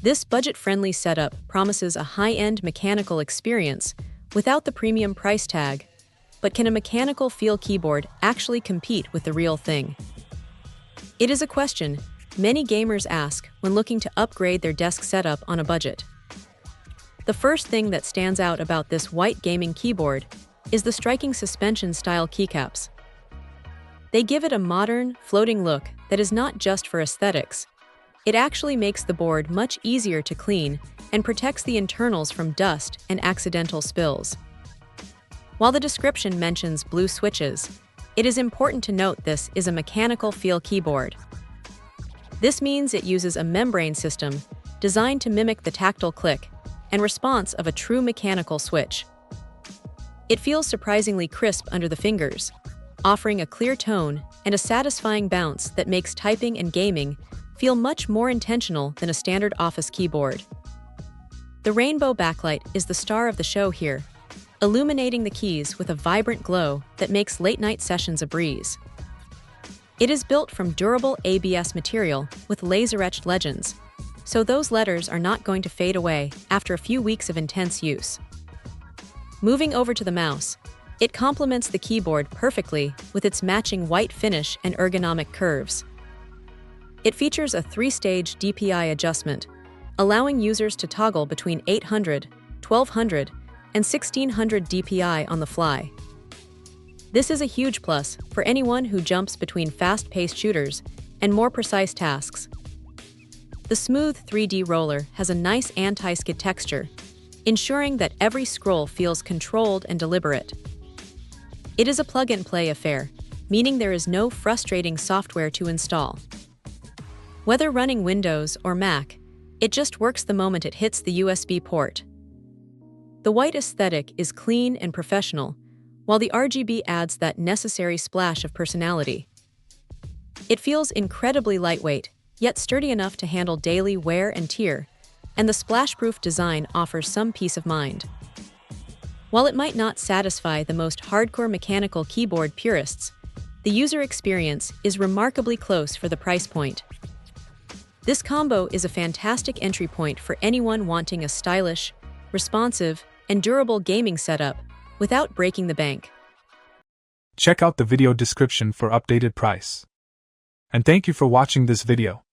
This budget-friendly setup promises a high-end mechanical experience without the premium price tag. But can a mechanical feel keyboard actually compete with the real thing? It is a question many gamers ask when looking to upgrade their desk setup on a budget. The first thing that stands out about this white gaming keyboard is the striking suspension-style keycaps. They give it a modern, floating look that is not just for aesthetics. It actually makes the board much easier to clean and protects the internals from dust and accidental spills. While the description mentions blue switches, it is important to note this is a mechanical feel keyboard. This means it uses a membrane system designed to mimic the tactile click and response of a true mechanical switch. It feels surprisingly crisp under the fingers, offering a clear tone and a satisfying bounce that makes typing and gaming feel much more intentional than a standard office keyboard. The rainbow backlight is the star of the show here, illuminating the keys with a vibrant glow that makes late-night sessions a breeze. It is built from durable ABS material with laser-etched legends, so those letters are not going to fade away after a few weeks of intense use. Moving over to the mouse, it complements the keyboard perfectly with its matching white finish and ergonomic curves. It features a 3-stage DPI adjustment, allowing users to toggle between 800, 1200, and 1600 DPI on the fly. This is a huge plus for anyone who jumps between fast-paced shooters and more precise tasks. The smooth 3D roller has a nice anti-skid texture, ensuring that every scroll feels controlled and deliberate. It is a plug-and-play affair, meaning there is no frustrating software to install. Whether running Windows or Mac, it just works the moment it hits the USB port. The white aesthetic is clean and professional, while the RGB adds that necessary splash of personality. It feels incredibly lightweight, yet sturdy enough to handle daily wear and tear, and the splash-proof design offers some peace of mind. While it might not satisfy the most hardcore mechanical keyboard purists, the user experience is remarkably close for the price point. This combo is a fantastic entry point for anyone wanting a stylish, responsive, and durable gaming setup without breaking the bank. Check out the video description for updated price. And thank you for watching this video.